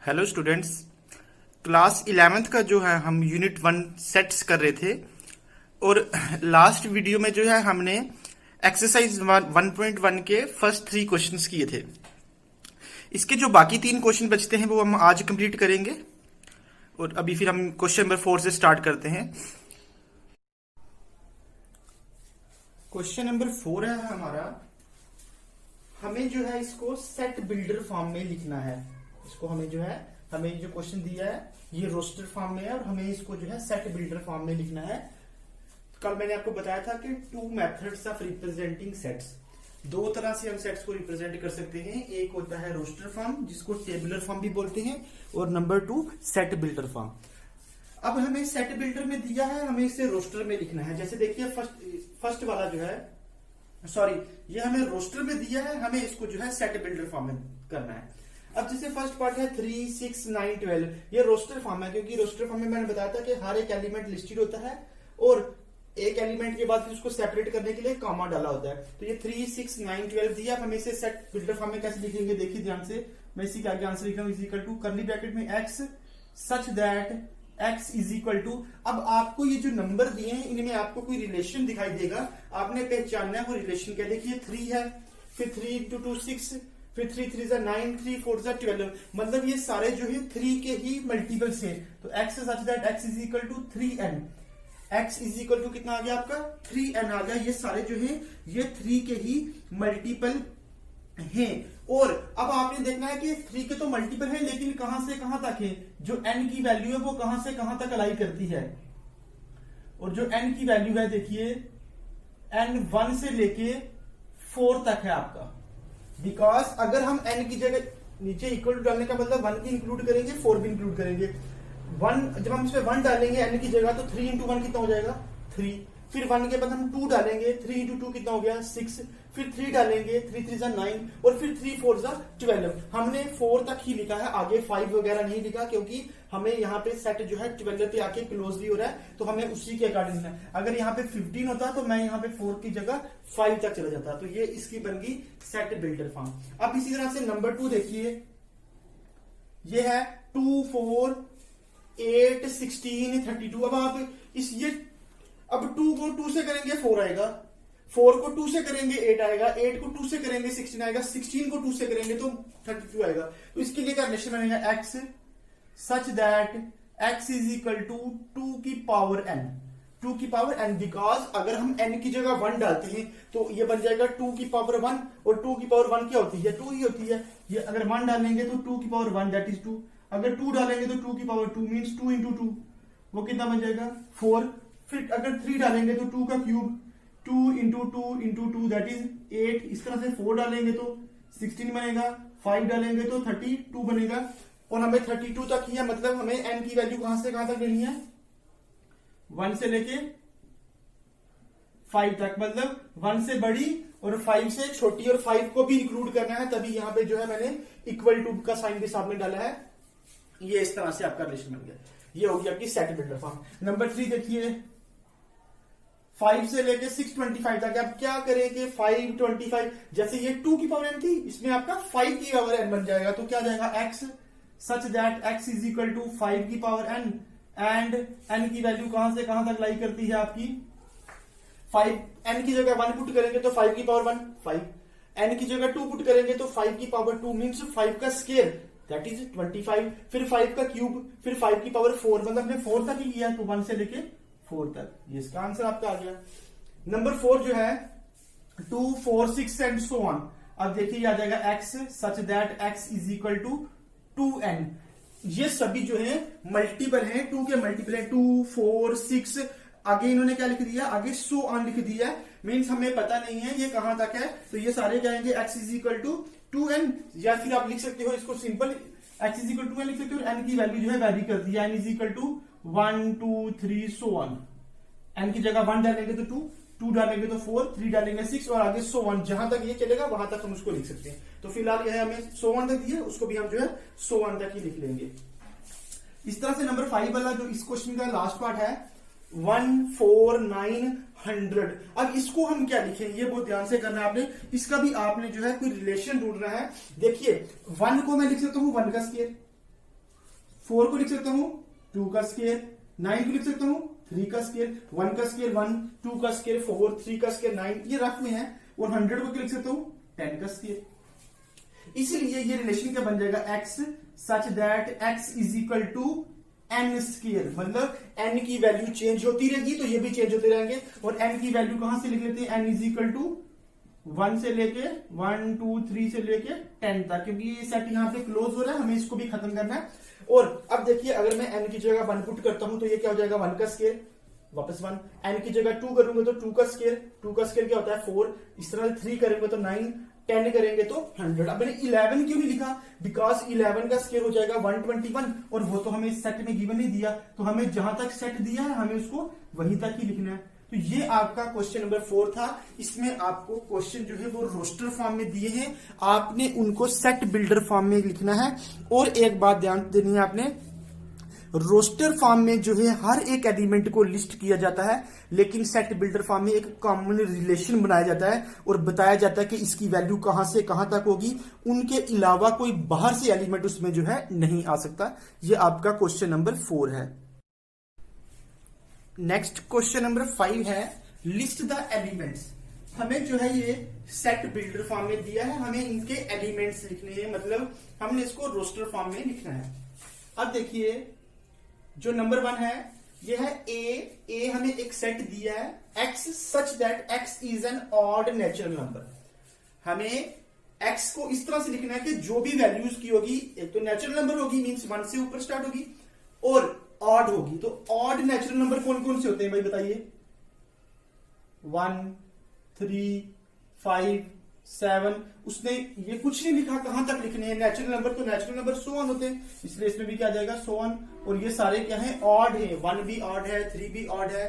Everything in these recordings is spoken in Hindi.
Hello students. क्लास 11th का जो है हम यूनिट 1 सेट्स कर रहे थे और लास्ट वीडियो में जो है हमने एक्सरसाइज 1.1 के फर्स्ट 3 क्वेश्चंस किए थे। इसके जो बाकी 3 क्वेश्चन बचते हैं वो हम आज कंप्लीट करेंगे और अभी फिर हम क्वेश्चन नंबर 4 से स्टार्ट करते हैं। क्वेश्चन नंबर 4 है हमारा, हमें जो है इसको सेट बिल्डर फॉर्म में लिखना है। इसको हमें जो है हमें जो क्वेश्चन दिया है ये रोस्टर फॉर्म में है और हमें इसको जो है सेट बिल्डर फॉर्म में लिखना है। कल मैंने आपको बताया था कि 2 मेथड्स ऑफ रिप्रेजेंटिंग सेट्स, 2 तरह से हम सेट्स को रिप्रेजेंट कर सकते हैं। एक होता है रोस्टर फॉर्म जिसको टेबुलर फॉर्म भी बोलते हैं और नंबर 2 सेट बिल्डर फॉर्म। अब हमें सेट बिल्डर में दिया है, हमें इसे रोस्टर में लिखना है। जैसे देखिए फर्स्ट वाला जो है ये हमें रोस्टर में दिया है, हमें इसको जो है सेट बिल्डर फॉर्म में करना है। अब जैसे फर्स्ट पार्ट है 3, 6, 9, 12, ये रोस्टर फॉर्म है क्योंकि रोस्टर फॉर्म में मैंने बताया था कि हर एक एलिमेंट लिस्टेड होता है और एक एलिमेंट के बाद फिर उसको सेपरेट करने के लिए कॉमा डाला होता है। तो ये 3, 6, 9, 12 दिया। अब हम इसे सेट बिल्डर फॉर्म में कैसे लिखेंगे देखिए ध्यान से। मैं इसी का आगे आंसर लिख रहा हूं, is equal to curly bracket में x such that x is equal to. अब आपको ये जो नंबर दिए हैं इनमें आपको कोई रिलेशन दिखाई देगा, आपने पहचानना है वो रिलेशन क्या। देखिए 3 है, फिर 3 into 2 6, फिर 3 3 9, 3 4 12, मतलब ये सारे जो है 3 के ही मल्टीपल्स हैं। तो x such that x is equal to 3n, x is equal to कितना आ गया आपका 3n आ गया। ये सारे जो है ये 3 के ही मल्टीपल हैं। और अब आपने देखना है कि 3 के तो मल्टीपल है लेकिन कहां से कहां तक है, जो n की वैल्यू है वो कहां से कहां तक अलाई करती है। और जो n की वैल्यू है देखिए n 1 से लेके 4 तक है आपका। बिकॉज अगर हम n की जगह नीचे इक्वल टू डालने का मतलब 1 भी इंक्लूड करेंगे 4 भी इंक्लूड करेंगे। 1 जब हम इसमें 1 डालेंगे n की जगह तो 3 into 1 कितना हो जाएगा 3, फिर 1 के बाद हम 2 डालेंगे, 3 into 2 कितना हो गया 6, फिर 3 डालेंगे, 3 3 9 और फिर 3 4 12। हमने 4 तक ही लिखा है, आगे 5 वगैरह नहीं लिखा क्योंकि हमें यहाँ पे सेट जो है 12 पे आके क्लोजली हो रहा है तो हमें उसी के अकॉर्डिंग लिखना है। अगर यहाँ पे 15 होता तो मैं यहाँ पे 4 की जगह 5 तक चला जाता। तो ये इसकी बन गई सेट बिल्डर फॉर्म। अब इसी तरह से नंबर 2 देखिए, ये है 2 4 8 16 32। अब आप अब 2 को 2 से करेंगे 4 आएगा, 4 को 2 से करेंगे 8 आएगा, 8 को 2 से करेंगे 16 आएगा, 16 को 2 से करेंगे तो 32 आएगा। तो इसके लिए क्या रिलेशन बनेगा, x such that x is equal to 2 की पावर n, 2 की पावर n। बिकॉज अगर हम n की जगह 1 डालते हैं तो ये बन जाएगा 2 की पावर 1 और 2 की पावर 1 क्या होती है 2 ही होती है। ये अगर 1 डालेंगे तो 2 की पावर 1 दैट इज 2, अगर 2 डालेंगे तो 2 की पावर 2 मीन्स 2 into 2 वो कितना बन जाएगा 4। फिर अगर 3 डालेंगे तो 2 का cube 2 into 2 into 2 that is 8। इस तरह से 4 डालेंगे तो 16 बनेगा, 5 डालेंगे तो 32 बनेगा और हमें 32 तक ही है। मतलब हमें n की वैल्यू कहां से कहां तक लेनी है 1 से लेके 5 तक, मतलब 1 से बड़ी और 5 से छोटी और 5 को भी इंक्लूड करना है। तभी यहां पे जो है मैंने इक्वल टू का साइन भी सामने डाला है। ये इस तरह से आपका रिलेशन बन गया। ये होगी आपकी सेट बिल्डर फॉर्म। नंबर 3 देखिए 5 से लेके 625 तक। अब क्या करेंगे 525, जैसे ये 2 की पावर n थी इसमें आपका 5 की पावर n बन जाएगा। तो क्या जाएगा x such that x is equal to 5 की पावर n एंड n की वैल्यू कहां से कहां तक लाई करती है आपकी 5। n की जगह 1 पुट करेंगे तो 5 की पावर 1 5, n की जगह 2 पुट करेंगे तो 5 की पावर 2 मीन्स 5 का स्केयर दैट इज 25, फिर 5 का क्यूब, फिर 5 की पावर 4, मतलब हमने 4 तक ही किया तो 1 से लेके 4 तक। ये इसका आंसर आपका आ गया। नंबर 4 जो है 2 4 6 एंड सो ऑन। अब देखिए आ जाएगा x such that x is equal to 2n। ये सभी जो है मल्टीपल हैं, 2 के मल्टीपल है 2 4 6। आगे इन्होंने क्या लिख दिया, आगे सो ऑन लिख दिया, मीन्स हमें पता नहीं है ये कहां तक है। तो ये सारे क्या आएंगे x is equal to 2n, या फिर आप लिख सकते हो इसको simple x is equal to 2n लिख सकते हो। n की वैल्यू जो है वैरी करती है, n is equal to 1 2 3 so on. n की जगह 1 डालेंगे तो 2, 2 डालेंगे तो 4, 3 डालेंगे 6 और आगे सो ऑन। जहां तक ये चलेगा वहां तक हम उसको लिख सकते हैं। तो फिलहाल यह हमें सो ऑन तक दिया, उसको भी हम जो है सो ऑन तक ही लिख लेंगे। इस तरह से नंबर 5 वाला जो इस क्वेश्चन का लास्ट पार्ट है 1 4 9 100। अब इसको हम क्या लिखें ये बहुत ध्यान से करना है आपने। इसका भी आपने जो है कोई रिलेशन ढूंढना है। देखिए 1 को मैं लिख सकता हूं 1 का स्क्वायर, 4 को लिख सकता हूं 2 का स्क्वायर, 9 को लिख सकता हूं 3 का स्क्वायर, 1 का स्क्वायर 1, 2 का स्क्वायर 4, 3 का स्क्वायर 9, ये रफ में है। और 100 को लिख सकता हूं 10 का स्क्वायर। इसलिए ये रिलेशन क्या बन जाएगा, x such that x is equal to n square, मतलब n की वैल्यू चेंज होती रहेगी तो ये भी चेंज होते रहेंगे। और n की वैल्यू कहां से लिख लेते हैं, n इज इक्वल टू 1 से लेके 1 2 3 से लेके 10 तक, क्योंकि ये सेट यहाँ पे क्लोज हो रहा है, हमें इसको भी खत्म करना है। और अब देखिए अगर मैं n की जगह 1 पुट करता हूं तो ये क्या हो जाएगा, 1 का स्क्वायर वापस 1, n की जगह 2 करूंगा तो 2 का स्क्वायर, 2 का स्क्वायर क्या होता है 4, इस तरह 3 करेंगे तो 9, 10 करेंगे तो 100। अब मैंने 11 क्यों नहीं लिखा, बिकॉज 11 का स्क्वायर हो जाएगा 121 और वो तो हमें सेट में गिवन नहीं दिया, तो हमें जहां तक सेट दिया है हमें उसको वहीं तक ही लिखना है। तो ये आपका क्वेश्चन नंबर 4 था। इसमें आपको क्वेश्चन जो है वो रोस्टर फॉर्म में दिए हैं, आपने उनको सेट बिल्डर फॉर्म में लिखना है। और एक बात ध्यान देनी है आपने, रोस्टर फॉर्म में जो है हर एक एलिमेंट को लिस्ट किया जाता है, लेकिन सेट बिल्डर फॉर्म में एक कॉमन रिलेशन बनाया जाता है और बताया जाता है कि इसकी वैल्यू कहां से कहां तक होगी, उनके अलावा कोई बाहर से एलिमेंट उसमें जो है नहीं आ सकता। ये आपका क्वेश्चन नंबर 4 है। नेक्स्ट क्वेश्चन नंबर 5 है, लिस्ट द एलिमेंट्स। हमें जो है ये सेट बिल्डर फॉर्म में दिया है, हमें इनके एलिमेंट्स लिखने हैं, मतलब हमने इसको रोस्टर फॉर्म में लिखना है। अब देखिए जो नंबर 1 है ये है ए हमें एक सेट दिया है x such that x is an odd natural number. हमें x को इस तरह से लिखना है कि जो भी वैल्यूज की होगी, एक तो नेचुरल नंबर होगी मींस 1 से ऊपर स्टार्ट होगी, और ऑड होगी। तो ऑड नेचुरल नंबर कौन कौन से होते हैं भाई बताइए, 1 3 5 7। उसने ये कुछ नहीं लिखा कहां तक लिखने हैं, नेचुरल नंबर तो नेचुरल नंबर सो ऑन होते हैं, इसलिए इसमें भी क्या आ जाएगा सो ऑन। और ये सारे क्या है, ऑड है, 1 भी ऑड है, 3 भी ऑड है,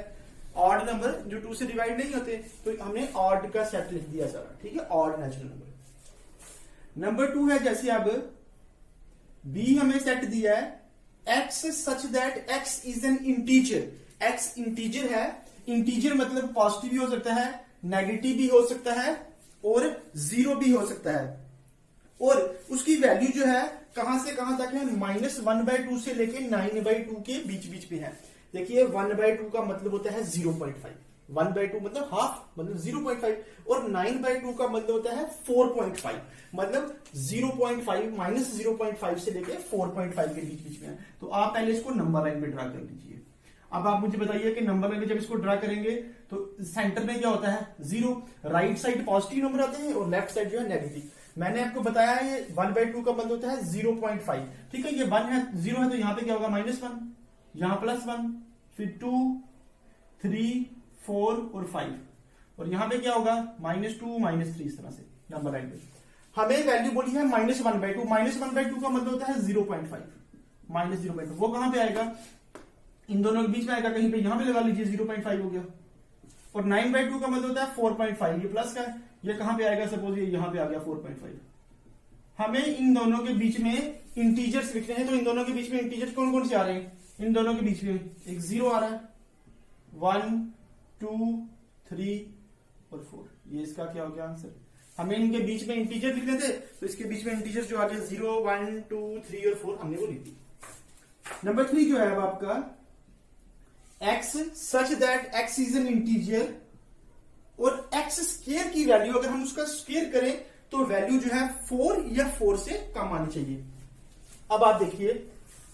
ऑड नंबर जो 2 से डिवाइड नहीं होते, तो हमने ऑड का सेट लिख दिया सारा, ठीक है, ऑड नेचुरल नंबर। नंबर 2 है जैसे अब बी हमें सेट दिया है x such that x is an integer. x integer है, इंटीजर मतलब पॉजिटिव भी हो सकता है, नेगेटिव भी हो सकता है और 0 भी हो सकता है। और उसकी वैल्यू जो है कहां से कहां तक है, -1/2 से लेके 9/2 के बीच बीच में है। देखिए 1/2 का मतलब होता है 0.5, 1/2 मतलब हाफ, मतलब 0.5, और 9/2 का मतलब होता है 4.5, मतलब 0.5 -0.5 से लेके 4.5 के बीच बीच में है। तो आप पहले इसको नंबर लाइन पे ड्रा कर लीजिए। अब आप मुझे बताइए कि नंबर लाइन में जब इसको ड्रा करेंगे तो सेंटर में क्या होता है 0, राइट साइड पॉजिटिव नंबर आते हैं और लेफ्ट साइड जो है नेगेटिव। मैंने आपको बताया है 1/2 का मतलब होता है 0.5, ठीक है। ये 1 है, 0 है, तो यहां पे क्या होगा -1, यहां +1, फिर 2 3 4 और 5, और यहां पे क्या होगा -2 -3, इस तरह से नंबर लाइन पे। हमें वैल्यू बोली है -1/2, -1/2 का मतलब होता है 0.5, -0.2 वो कहां पे आएगा, इन दोनों के बीच में आएगा, कहीं पे यहां पे लगा लीजिए 0.5 हो गया। और 9/2 का मतलब होता है 4.5, ये प्लस का है, ये कहां पे आएगा, सपोज ये यहां पे आ गया 4.5। हमें इन दोनों के बीच में इंटीजर्स लिखने हैं, तो इन दोनों के बीच में इंटीजर्स कौन कौन से आ रहे हैं, इन दोनों के बीच में एक 0 आ रहा है, 1 2 3 और 4, ये इसका क्या हो गया आंसर। हमें इनके बीच में इंटीजर लिखने थे, तो इसके बीच में इंटीजर जो आ गया 0 1 2 3 और 4 हमने वो लिख दी। नंबर 3 जो है अब आपका x such that x is an integer, और x स्क्वायर की वैल्यू अगर हम उसका स्क्वायर करें तो वैल्यू जो है 4 या 4 से कम आनी चाहिए। अब आप देखिए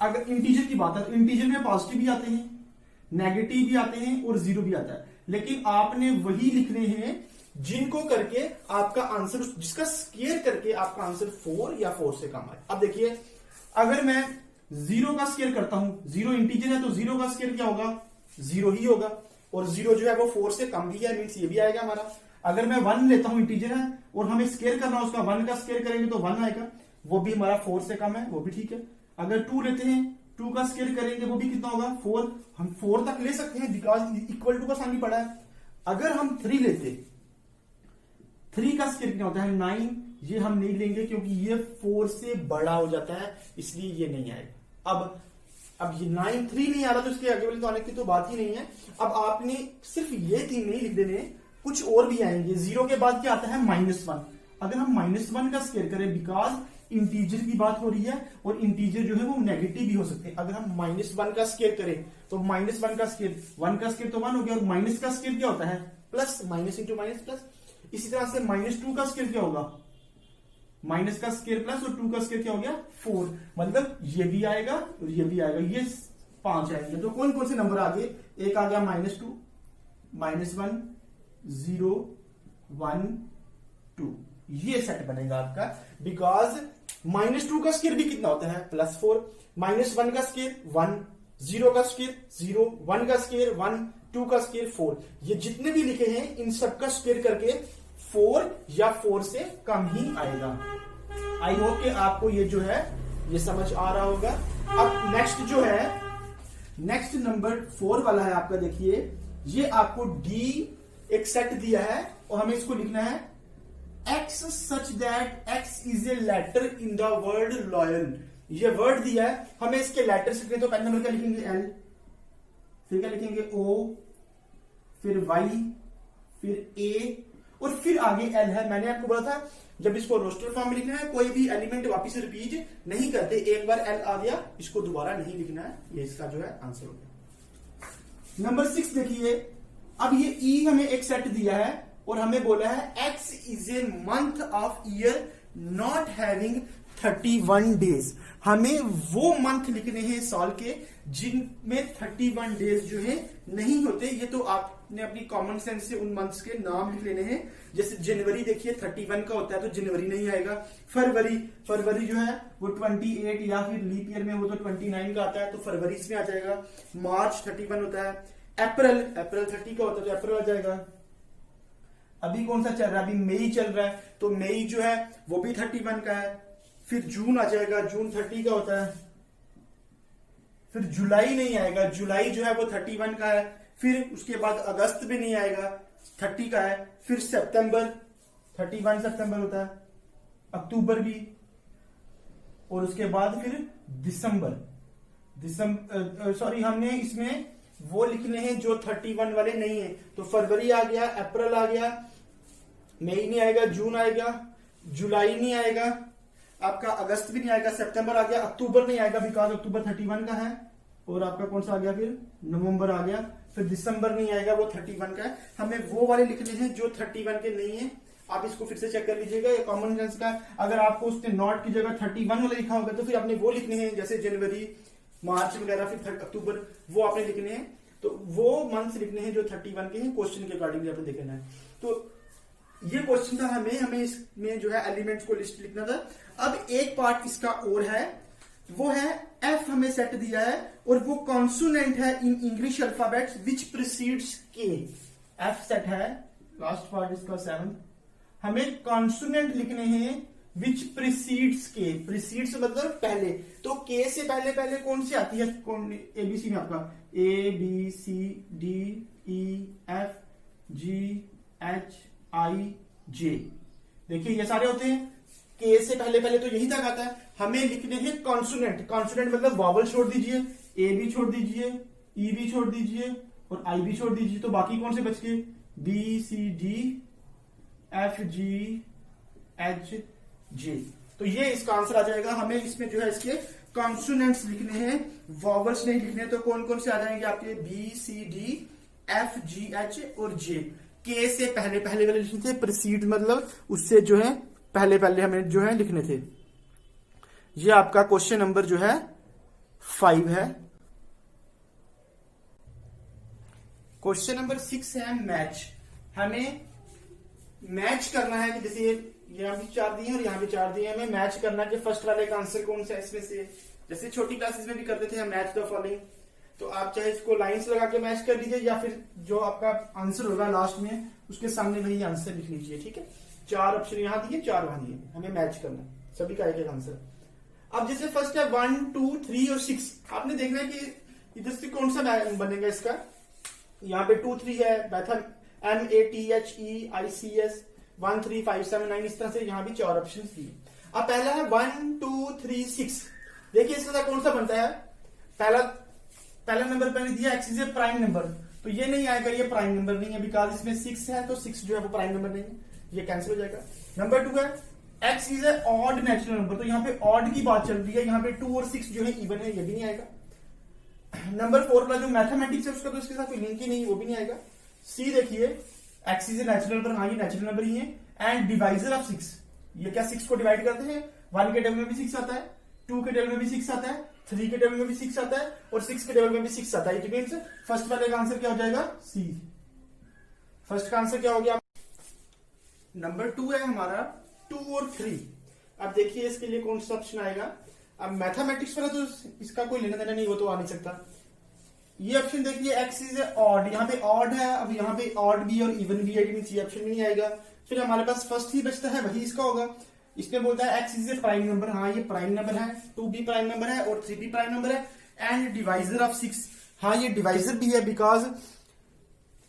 अगर इंटीजर की बात है, इंटीजर में पॉजिटिव भी आते हैं, नेगेटिव भी आते हैं और 0 भी आता है, लेकिन आपने वही लिखने हैं जिनको करके आपका आंसर, जिसका स्क्वायर करके आपका आंसर 4 या 4 से कम आए। अब देखिए अगर मैं 0 का स्क्वायर करता हूं, 0 इंटीजर है तो 0 का स्क्वायर क्या होगा, 0 ही होगा, और 0 जो है वो 4 से कम भी है, मीन्स ये भी आएगा हमारा। अगर मैं 1 लेता हूं, इंटीजर है और हमें स्क्वायर करना है उसका, 1 का स्क्वायर करेंगे तो 1 आएगा, वो भी हमारा 4 से कम है, वो भी ठीक है। अगर 2 लेते हैं, 2 का स्क्वायर करेंगे वो भी कितना होगा 4, हम 4 तक ले सकते हैं बिकॉज इक्वल टू का साइन पड़ा है। अगर हम 3 लेते, 3 का स्क्वायर कितना होता है 9, ये हम नहीं लेंगे क्योंकि ये 4 से बड़ा हो जाता है, इसलिए ये नहीं आएगा। अब ये 9 3 नहीं आ रहा तो इसके आगे वाले तो आने की तो बात ही नहीं है। अब आपने सिर्फ ये 3 नहीं लिख देने, कुछ और भी आएंगे। 0 के बाद क्या आता है -1, अगर हम -1 का स्क्वायर करें, बिकॉज इंटीजर की बात हो रही है, और इंटीजर जो है वो नेगेटिव भी हो सकते हैं। अगर हम -1 का स्केयर करें तो -1 का स्केयर, 1 का स्केयर तो 1 हो गया, और माइनस का स्केयर क्या होता है? Plus, minus into minus plus. इसी तरह से -2 का स्केयर क्या होगा? माइनस का स्केयर प्लस, और 2 का स्केयर क्या हो गया? 4। मतलब ये भी आएगा और ये भी आएगा, ये 5 आएंगे। तो कौन कौन से नंबर आ गए? एक आ गया -2, -1, 0, 1, 2। ये सेट बनेगा आपका, बिकॉज -2 का स्केयर भी कितना होता है? +4। -1 का स्केयर 1, 0 का स्केयर 0, 1 का स्केयर 1, 2 का स्केयर 4। ये जितने भी लिखे हैं इन सबका स्केयर करके 4 या 4 से कम ही आएगा। आई होप कि आपको ये जो है ये समझ आ रहा होगा। अब नेक्स्ट जो है, नेक्स्ट नंबर 4 वाला है आपका। देखिए ये आपको डी एक सेट दिया है और हमें इसको लिखना है x such that x is a letter in the word loyal। ये वर्ड दिया है, हमें इसके लेटर्स लिखने। तो पहले नंबर क्या लिखेंगे? L, फिर क्या लिखेंगे? O, फिर Y, फिर A, और फिर आगे L है। मैंने आपको बोला था जब इसको रोस्टर फॉर्म में लिखना है कोई भी एलिमेंट वापस रिपीट नहीं करते। एक बार L आ गया, इसको दोबारा नहीं लिखना है। ये इसका जो है आंसर हो गया। नंबर 6 देखिए, अब ये E हमें एक सेट दिया है और हमें बोला है X is a month of year not having 31 days. हमें वो मंथ लिखने हैं साल के जिनमें 31 डेज जो है नहीं होते। ये तो आपने अपनी कॉमन सेंस से उन मंथ्स के नाम लिख लेने हैं। जैसे जनवरी देखिए 31 का होता है तो जनवरी नहीं आएगा। फरवरी जो है वो 28 या फिर लीप ईयर में वो तो 29 का आता है तो फरवरी इसमें आ जाएगा। मार्च 31 होता है। अप्रैल 30 का होता है तो अप्रैल आ जाएगा। अभी कौन सा चल रहा है? अभी मई चल रहा है तो मई जो है वो भी 31 का है। फिर जून आ जाएगा, जून 30 का होता है। फिर जुलाई नहीं आएगा, जुलाई जो है वो 31 का है। फिर उसके बाद अगस्त भी नहीं आएगा, 30 का है। फिर सितंबर 31 सितंबर होता है। अक्टूबर भी, और उसके बाद फिर दिसंबर सॉरी हमने इसमें वो लिखने हैं जो 31 वाले नहीं है। तो फरवरी आ गया, अप्रैल आ गया, मई नहीं आएगा, जून आएगा, जुलाई नहीं आएगा, आपका अगस्त भी नहीं आएगा, सितंबर आ गया, अक्टूबर नहीं आएगा बिकॉज अक्टूबर 31 का है। और आपका कौन सा आ गया? फिर नवंबर आ गया। फिर दिसंबर नहीं आएगा, वो 31 का है। हमें वो वाले लिखने हैं जो 31 के नहीं है। आप इसको फिर से चेक कर लीजिएगा, ये कॉमन सेंस का। अगर आपको उसने नॉट की जगह 31 वाला लिखा होगा तो फिर आपने वो लिखने हैं, जैसे जनवरी, मार्च वगैरह, फिर अक्टूबर, वो आपने लिखने हैं। तो वो मंथ्स लिखने हैं जो 31 के हैं। क्वेश्चन के अकॉर्डिंगली आपने देखना है। तो ये क्वेश्चन था, हमें इसमें जो है एलिमेंट्स को लिस्ट लिखना था। अब एक पार्ट इसका और है, वो है एफ हमें सेट दिया है और वो कॉन्सोनेंट है in English alphabets which precedes के। एफ सेट है, लास्ट पार्ट इसका 7। हमें कॉन्सोनेंट लिखने हैं विच प्रीसीड्स के। प्रीसीड्स मतलब पहले। तो के से पहले पहले कौन सी आती है? कौन? एबीसी में आपका A B C D E F G H I J. देखिए ये सारे होते हैं। के से पहले पहले तो यही तक आता है। हमें लिखने हैं कॉन्सोनेंट। कॉन्सोनेंट मतलब वावल छोड़ दीजिए, ए भी छोड़ दीजिए, ई भी छोड़ दीजिए और आई भी छोड़ दीजिए। तो बाकी कौन से बच गए? B C D F G H J. तो ये इसका आंसर आ जाएगा। हमें इसमें जो है इसके कॉन्सोनेंट्स लिखने हैं, वॉवल्स नहीं लिखने। तो कौन कौन से आ जाएंगे आपके? B C D F G H और जे। के से पहले पहले वाले लिखने थे, प्रीसीड मतलब उससे जो है पहले पहले हमें जो है लिखने थे। ये आपका क्वेश्चन नंबर जो है 5 है। क्वेश्चन नंबर 6 है मैच। हमें मैच करना है कि जैसे यहां भी 4 दिए और यहां भी 4 दिए। हमें मैच करना है कि फर्स्ट वाले का आंसर कौन सा है इसमें से। जैसे छोटी क्लासेस में भी करते थे हम मैच द फॉलोइंग। तो आप चाहे इसको लाइंस लगा के मैच कर लीजिए या फिर जो आपका आंसर होगा लास्ट में उसके सामने वही आंसर लिख लीजिए। ठीक है, 4 ऑप्शन यहां दिए, 4 वहां दिए। हमें मैच करना है, सभी का एक एक आंसर। अब जैसे फर्स्ट है 1 2 3 और 6। आपने देखना है कि इधर से कौन सा बनेगा इसका। यहाँ पे 2 3 है, मैथम MATHEICS 1 3 5 7 9। इस तरह से यहाँ भी 4 ऑप्शन दिए। अब पहला है 1 2 3 6। देखिए इसका कौन सा बनता है। पहला नंबर मैंने दिया x is a prime number, तो ये नहीं आएगा, ये प्राइम नंबर नहीं है बिकॉज इसमें 6 है तो 6 जो है वो प्राइम नंबर नहीं है, ये कैंसिल हो जाएगा। नंबर 2 है x is a odd natural number, तो यहाँ पे ऑड की बात चल रही है, यहाँ पे 2 और 6 जो है इवन है, ये भी नहीं आएगा। नंबर 4 वाला जो मैथमेटिक्स है उसका तो इसके साथ कोई लिंक ही नहीं, वो भी नहीं आएगा। सी देखिए, x is a natural number, हाँ ये नेचुरल नंबर ही है, एंड डिवाइजर ऑफ 6, ये क्या 6 को डिवाइड करते हैं, 1 के टेबल में भी 6 आता है, 2 के टेबल में भी 6 आता है, 3 के टेबल में भी 6 आता है, और 6 के टेबल में भी 6 आता है। इट मींस फर्स्ट वाले का आंसर क्या हो जाएगा, सी। फर्स्ट का आंसर क्या हो गया। नंबर 2 है हमारा 2 और 3। अब देखिए इसके लिए कौन सा ऑप्शन आएगा। अब मैथमेटिक्स वाला तो इसका कोई लेना देना नहीं, वो तो आ नहीं सकता। ये ऑप्शन देखिए, x इज ऑड, यहाँ पे ऑड है, अब यहाँ पे ऑड भी और इवन भी है, ये ऑप्शन भी नहीं आएगा। फिर हमारे पास फर्स्ट ही बचता है, वही इसका होगा। इसमें बोलता है x is a prime number, हाँ ये प्राइम नंबर है, 2 भी प्राइम नंबर है और 3 भी प्राइम नंबर है, एंड डिवाइजर ऑफ 6, हाँ ये डिवाइजर भी है, बिकॉज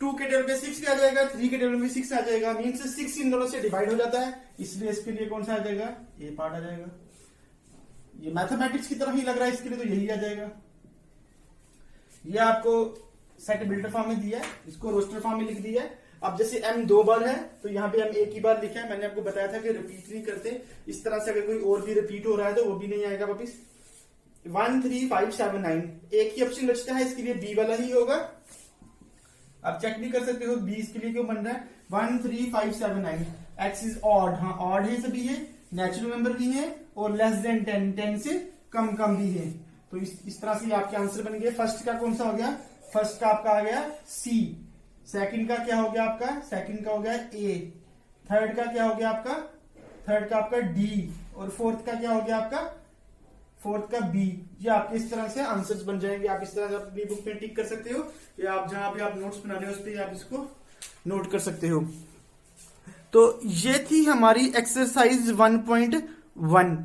2 के टेबल में 6 भी आ जाएगा, 3 के टेबल में 6 आ जाएगा, मीन्स 6 इन दोनों से डिवाइड हो जाता है, इसलिए इसके लिए कौन सा आ जाएगा, ये पार्ट आ जाएगा। ये मैथमेटिक्स की तरह ही लग रहा है, इसके लिए तो यही आ जाएगा। ये आपको सेट बिल्डर फॉर्म में दिया है, इसको रोस्टर फॉर्म में लिख दिया है। अब जैसे m 2 बार है तो यहाँ पे m एक ही बार लिखा है, मैंने आपको बताया था कि रिपीट नहीं करते, इस तरह से अगर कोई और भी रिपीट हो रहा है तो वो भी नहीं आएगा वापिस। 1 3 5 7 9 एक ही ऑप्शन बचता है, इसके लिए बी वाला ही होगा। अब चेक भी कर सकते हो बी इसके लिए क्यों बन रहा है। 1 3 5 7 9 x इज ऑड, हाँ ऑड है, सभी है, नेचुरल नंबर भी है और लेस देन 10 से कम भी है। तो इस तरह से आपके आंसर बन गए। फर्स्ट का कौन सा हो गया, फर्स्ट का आपका आ गया सी, सेकंड का क्या हो गया आपका, सेकंड का हो गया ए, थर्ड का क्या हो गया आपका, थर्ड का आपका डी, और फोर्थ का क्या हो गया आपका, फोर्थ का बी। ये आपके इस तरह से आंसर्स बन जाएंगे। आप इस तरह से अपनी बुक में टिक कर सकते हो, या आप जहां पे आप नोट्स बना रहे हो उस पर आप इसको नोट कर सकते हो। तो ये थी हमारी एक्सरसाइज 1.1।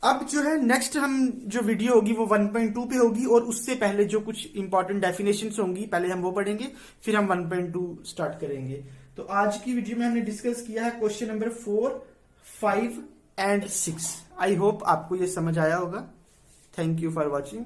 अब जो है नेक्स्ट हम जो वीडियो होगी वो 1.2 पे होगी, और उससे पहले जो कुछ इंपॉर्टेंट डेफिनेशंस होंगी पहले हम वो पढ़ेंगे, फिर हम 1.2 स्टार्ट करेंगे। तो आज की वीडियो में हमने डिस्कस किया है question number 4, 5 and 6। I hope आपको ये समझ आया होगा। Thank you for watching.